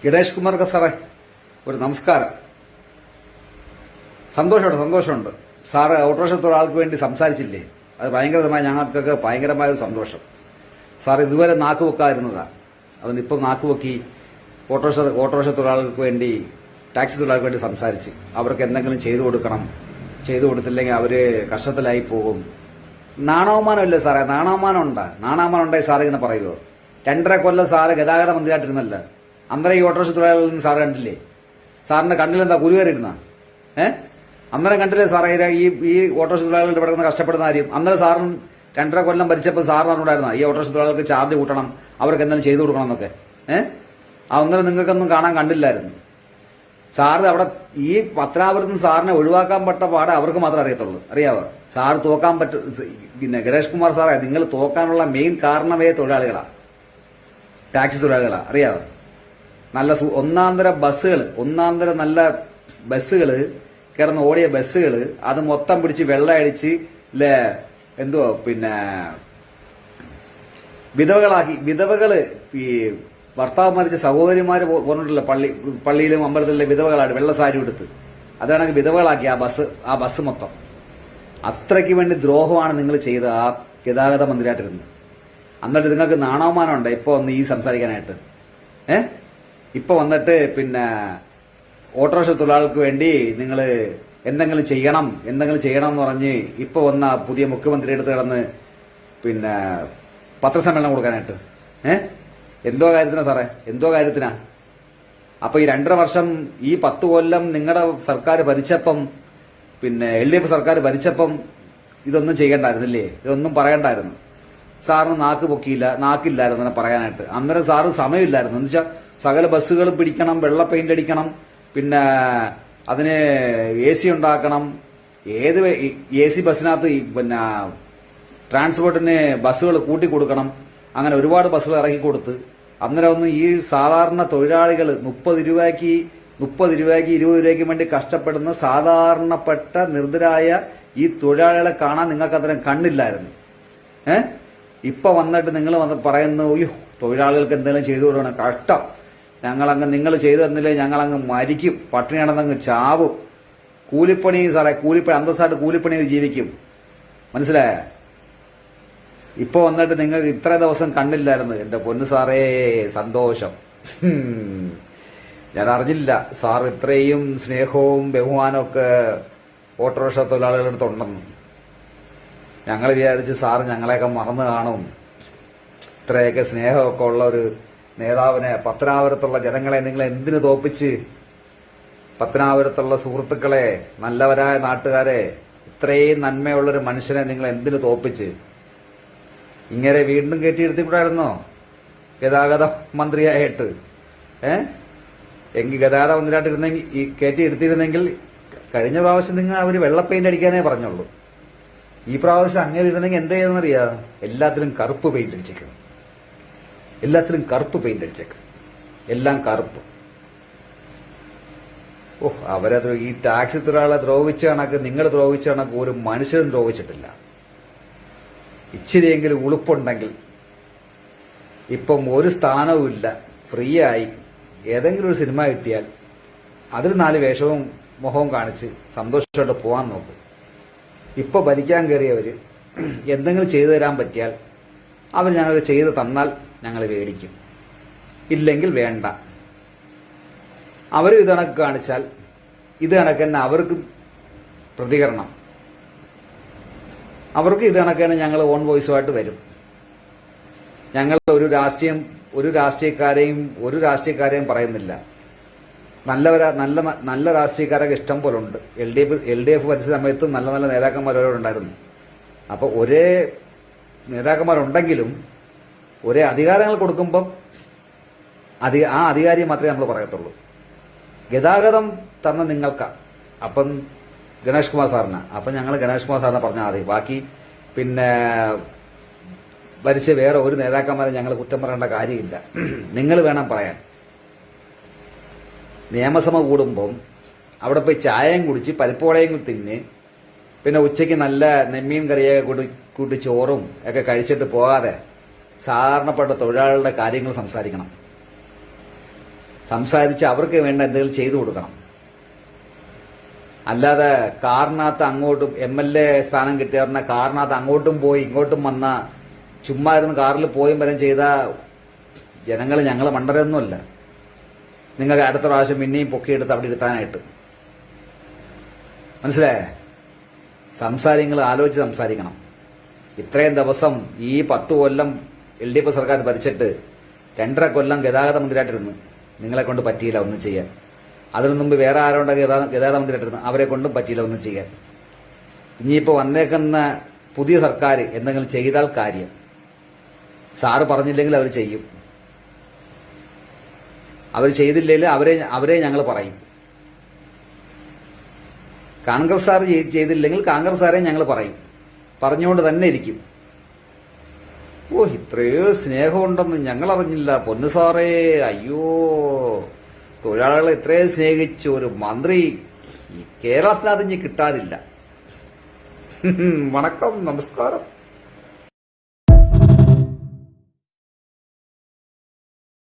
ഗണേഷ് കുമാർ സാറേ, ഒരു നമസ്കാരം. സന്തോഷമുണ്ട് സാറ് ഓട്ടോറിക്ഷ തൊഴിലാളികൾക്ക് വേണ്ടി സംസാരിച്ചില്ലേ? അത് ഭയങ്കരമായി ഞങ്ങൾക്കൊക്കെ ഭയങ്കരമായ ഒരു സന്തോഷം. സാർ ഇതുവരെ നാക്ക് വെക്കാതിരുന്നതാണ്, അതുകൊണ്ട് ഇപ്പം നാക്ക് വെക്കി ഓട്ടോറിക്ഷ തൊഴിലാളികൾക്ക് വേണ്ടി, ടാക്സി തൊഴിലാളികൾക്ക് വേണ്ടി സംസാരിച്ച് അവർക്ക് എന്തെങ്കിലും ചെയ്തു കൊടുക്കണം. ചെയ്തു കൊടുത്തില്ലെങ്കിൽ അവര് കഷ്ടത്തിലായി പോകും. നാണവമാനമല്ലേ സാറേ? നാണവമാനം ഉണ്ടായി സാറ് ഇങ്ങനെ പറയുമോ? 2.5 കൊല്ലം സാറ് ഗതാഗത മന്ത്രിയായിട്ടിരുന്നല്ല, അന്നേരം ഈ ഓട്ടോറിക്ഷ തൊഴിലാളികൾ സാറ് കണ്ടില്ലേ? സാറിന്റെ കണ്ണിലെന്താ കുരുകയറിയിരുന്ന? അന്നേരം കണ്ടില്ലേ സാറേ ഈ ഓട്ടോറിക്ഷ തൊഴിലാളികളുടെ ഇവിടെ കഷ്ടപ്പെടുന്ന കാര്യം? അന്നേരം സാറിന് 2.5 കൊല്ലം ഭരിച്ചപ്പോൾ സാറിന് അറിഞ്ഞിട്ടുണ്ടായിരുന്ന ഈ ഓട്ടോറിക്ഷ തൊഴിലാളികൾക്ക് ചാർജ് കൂട്ടണം, അവർക്ക് എന്തെങ്കിലും ചെയ്തു കൊടുക്കണം എന്നൊക്കെ? അന്നേരം നിങ്ങൾക്കൊന്നും കാണാൻ കണ്ടില്ലായിരുന്നു. സാറ് അവിടെ ഈ പത്തനാപുരത്ത് നിന്ന് സാറിനെ ഒഴിവാക്കാൻ പെട്ട പാടെ അവർക്ക് മാത്രമേ അറിയത്തുള്ളൂ. അറിയാവോ? സാർ തോക്കാൻ പിന്നെ ഗണേഷ് കുമാർ സാറേ, നിങ്ങൾ തോക്കാനുള്ള മെയിൻ കാരണമേ തൊഴിലാളികളാണ്, ടാക്സി തൊഴിലാളികളാണ്. അറിയാവോ? നല്ല ഒന്നാന്തര നല്ല ബസ്സുകൾ കിടന്ന് ഓടിയ ബസ്സുകൾ അത് മൊത്തം പിടിച്ച് വെള്ളം അടിച്ച് എന്തോ പിന്നെ വിധവകള് ഈ ഭർത്താവ് മരിച്ച സഹോദരിമാര് പോയിട്ടുണ്ടല്ലോ പള്ളിയിലും അമ്പലത്തിലെ വിധവകളാണ് വെള്ള സാരി എടുത്ത്, അതാണെങ്കിൽ വിധവകളാക്കി ആ ബസ് മൊത്തം. അത്രയ്ക്ക് വേണ്ടി ദ്രോഹമാണ് നിങ്ങൾ ചെയ്ത ആ ഗതാഗത മന്ത്രിയായിട്ടിരുന്നത്. എന്നിട്ട് നിങ്ങൾക്ക് നാണവമാനമുണ്ട് ഇപ്പൊ ഒന്ന് ഈ സംസാരിക്കാനായിട്ട്? ഇപ്പൊ വന്നിട്ട് പിന്നെ ഓട്ടോറിക്ഷ തൊഴിലാളികൾക്ക് വേണ്ടി നിങ്ങൾ എന്തെങ്കിലും ചെയ്യണം എന്ന് പറഞ്ഞ് ഇപ്പൊ വന്ന പുതിയ മുഖ്യമന്ത്രി എടുത്ത് കിടന്ന് പിന്നെ പത്രസമ്മേളനം കൊടുക്കാനായിട്ട് എന്തോ കാര്യത്തിനാ സാറേ? എന്തോ കാര്യത്തിനാ? അപ്പൊ ഈ 2.5 വർഷം, ഈ 10 കൊല്ലം നിങ്ങളുടെ സർക്കാർ ഭരിച്ചപ്പം, പിന്നെ LDF സർക്കാർ ഭരിച്ചപ്പം ഇതൊന്നും ചെയ്യണ്ടായിരുന്നില്ലേ? ഇതൊന്നും പറയണ്ടായിരുന്നു. സാറിന് നാക്കില്ലായിരുന്നു പറയാനായിട്ട്. അന്നേരം സാറ് സമയമില്ലായിരുന്നു. എന്ന് വെച്ചാൽ സകല ബസ്സുകളും പിടിക്കണം, വെള്ള പെയിന്റ് അടിക്കണം, പിന്നെ അതിന് AC ഉണ്ടാക്കണം. ഏത് AC ബസ്സിനകത്ത് പിന്നെ ട്രാൻസ്പോർട്ടിന് ബസ്സുകൾ കൂട്ടിക്കൊടുക്കണം. അങ്ങനെ ഒരുപാട് ബസ്സുകൾ ഇറക്കി കൊടുത്ത് അന്നേരം ഒന്ന് ഈ സാധാരണ തൊഴിലാളികൾ 30 രൂപയ്ക്ക് 20 രൂപയ്ക്ക് വേണ്ടി കഷ്ടപ്പെടുന്ന സാധാരണപ്പെട്ട നിർദ്ധരായ ഈ തൊഴിലാളികളെ കാണാൻ നിങ്ങൾക്ക് അത്രയും കണ്ണില്ലായിരുന്നു. ഇപ്പൊ വന്നിട്ട് നിങ്ങൾ പറയുന്നു, അയ്യോ തൊഴിലാളികൾക്ക് എന്തെങ്കിലും ചെയ്തു കൊടുക്കണം, കഷ്ടം, നിങ്ങൾ ചെയ്തു തന്നില്ലേ ഞങ്ങളങ്ങ് മരിക്കും, പട്ടിണി കിടന്നങ്ങ് ചാവും, കൂലിപ്പണി സാറേ, അന്തസ്സായിട്ട് കൂലിപ്പണി ജീവിക്കും. മനസ്സിലായ? ഇപ്പൊ വന്നിട്ട് നിങ്ങൾ ഇത്ര ദിവസം കണ്ടില്ലായിരുന്നു. എന്റെ പൊന്നു സാറേ, സന്തോഷം. ഞാൻ അറിഞ്ഞില്ല സാർ ഇത്രയും സ്നേഹവും ബഹുമാനവും ഒക്കെ ഓട്ടോറിക്ഷ തൊഴിലാളികളുടെ അടുത്തുണ്ടെന്ന്. ഞങ്ങൾ വിചാരിച്ച് സാർ ഞങ്ങളെയൊക്കെ മറന്നു കാണും. ഇത്രയൊക്കെ സ്നേഹമൊക്കെ ഉള്ള ഒരു നേതാവിനെ, പത്തനാപുരത്തുള്ള ജനങ്ങളെ നിങ്ങൾ എന്തിനു തോപ്പിച്ച്? പത്തനാപുരത്തുള്ള സുഹൃത്തുക്കളെ, നല്ലവരായ നാട്ടുകാരെ, ഇത്രയും നന്മയുള്ളൊരു മനുഷ്യനെ നിങ്ങൾ എന്തിനു തോപ്പിച്ച്? ഇങ്ങനെ വീണ്ടും കയറ്റിയിരുത്തിക്കൂടായിരുന്നോ ഗതാഗത മന്ത്രിയായിട്ട്? ഗതാഗത മന്ത്രിയായിട്ടിരുന്നെങ്കിൽ കയറ്റിയിരുത്തിയിരുന്നെങ്കിൽ കഴിഞ്ഞ പ്രാവശ്യം നിങ്ങൾ അവര് വെള്ള പെയിന്റ് അടിക്കാനേ പറഞ്ഞുള്ളൂ. ഈ പ്രാവശ്യം അങ്ങനെ ഇരുന്നെങ്കിൽ എന്താ ചെയ്തെന്നറിയാ? എല്ലാത്തിലും കറുപ്പ് പെയിന്റ് അടിച്ചേക്കും. എല്ലാം കറുപ്പ്. അവരത് ഈ ടാക്സി തൊഴിലാളികളെ ദ്രോഹിച്ച കണക്ക്, നിങ്ങൾ ദ്രോഹിച്ച കണക്ക് ഒരു മനുഷ്യരും ദ്രോഹിച്ചിട്ടില്ല. ഇച്ചിരിയെങ്കിലും ഉളുപ്പുണ്ടെങ്കിൽ ഇപ്പം ഒരു സ്ഥാനവുമില്ല, ഫ്രീ ആയി ഏതെങ്കിലും ഒരു സിനിമ കിട്ടിയാൽ അതിൽ 4 വേഷവും മുഖവും കാണിച്ച് സന്തോഷമായിട്ട് പോകാൻ നോക്കും. ഇപ്പൊ ഭരിക്കാൻ കയറിയവര് എന്തെങ്കിലും ചെയ്തു തരാൻ പറ്റിയാൽ അവർ ഞങ്ങൾക്ക് ചെയ്തു തന്നാൽ ഞങ്ങൾ മേടിക്കും, ഇല്ലെങ്കിൽ വേണ്ട. അവരും ഇത് കണക്ക് കാണിച്ചാൽ ഇത് കണക്ക് തന്നെ അവർക്കും പ്രതികരണം. അവർക്ക് ഇത് കണക്ക് തന്നെ ഞങ്ങൾ ഓൺ വോയിസുമായിട്ട് വരും. ഞങ്ങൾ ഒരു രാഷ്ട്രീയക്കാരെയും പറയുന്നില്ല. നല്ല രാഷ്ട്രീയക്കാരൊക്കെ ഇഷ്ടം പോലെ ഉണ്ട്. LDF ഭരിച്ച സമയത്ത് നല്ല നേതാക്കന്മാരോടുണ്ടായിരുന്നു. അപ്പൊ ഒരേ നേതാക്കന്മാരുണ്ടെങ്കിലും ഒരേ അധികാരങ്ങൾ കൊടുക്കുമ്പം ആ അധികാരിയെ മാത്രമേ നമ്മൾ പറയത്തുള്ളൂ. ഗതാഗതം തന്ന നിങ്ങൾക്കാ, അപ്പം ഗണേഷ് കുമാർ സാറിന്. അപ്പം ഞങ്ങൾ ഗണേഷ് കുമാർ സാറിനെ പറഞ്ഞാൽ മതി. ബാക്കി പിന്നെ ഭരിച്ച വേറെ ഒരു നേതാക്കന്മാരെ ഞങ്ങൾ കുറ്റം പറയേണ്ട കാര്യമില്ല. നിങ്ങൾ വേണം പറയാൻ. നിയമസഭ കൂടുമ്പം അവിടെ പോയി ചായയും കുടിച്ച് പരിപ്പോടയും തിന്ന് പിന്നെ ഉച്ചയ്ക്ക് നല്ല നെമ്മീൻ കറിയൊക്കെ കൂട്ടി ചോറും ഒക്കെ കഴിച്ചിട്ട് പോകാതെ സാധാരണപ്പെട്ട തൊഴിലാളികളുടെ കാര്യങ്ങൾ സംസാരിക്കണം. സംസാരിച്ച് അവർക്ക് വേണ്ട എന്തെങ്കിലും ചെയ്തു കൊടുക്കണം. അല്ലാതെ കാറിനകത്ത് അങ്ങോട്ടും MLA സ്ഥാനം കിട്ടിയവരുടെ കാറിനകത്ത് അങ്ങോട്ടും പോയി ഇങ്ങോട്ടും വന്ന ചുമ്മാ ഇരുന്ന് കാറിൽ പോയും വരും ചെയ്ത ജനങ്ങൾ ഞങ്ങൾ മണ്ടരൊന്നുമല്ല. നിങ്ങൾക്ക് അടുത്ത പ്രാവശ്യം പിന്നെയും പൊക്കിയെടുത്ത് അവിടെ ഇരുത്താനായിട്ട്. മനസ്സിലായേ? സംസാരിങ്ങൾ ആലോചിച്ച് സംസാരിക്കണം. ഇത്രയും ദിവസം ഈ 10 കൊല്ലം LDF സർക്കാർ ഭരിച്ചിട്ട് 2.5 കൊല്ലം ഗതാഗത മന്ത്രിയായിട്ടിരുന്നു. നിങ്ങളെ കൊണ്ട് പറ്റിയില്ല ഒന്നും ചെയ്യാൻ. അതിനു മുമ്പ് വേറെ ആരോണ്ട ഗതാഗത മന്ത്രിയായിട്ടിരുന്നു. അവരെ കൊണ്ടും പറ്റിയില്ല ഒന്നും ചെയ്യാൻ. ഇനിയിപ്പോൾ വന്നേക്കുന്ന പുതിയ സർക്കാർ എന്തെങ്കിലും ചെയ്താൽ കാര്യം. സാറ് പറഞ്ഞില്ലെങ്കിൽ അവർ ചെയ്യും. അവർ ചെയ്തില്ലെങ്കിൽ അവരെ ഞങ്ങൾ പറയും. കോൺഗ്രസ് സാർ ചെയ്തില്ലെങ്കിൽ കോൺഗ്രസ് സാറെ ഞങ്ങൾ പറയും. പറഞ്ഞുകൊണ്ട് തന്നെ ഇരിക്കും. ഓ, ഇത്രയോ സ്നേഹമുണ്ടെന്ന് ഞങ്ങൾ അറിഞ്ഞില്ല പൊന്നു സാറേ. അയ്യോ, തൊഴിലാളികളെ ഇത്രയും സ്നേഹിച്ച ഒരു മന്ത്രി ഈ കേരളത്തിനകത്ത് കിട്ടാനില്ല. വണക്കം, നമസ്കാരം.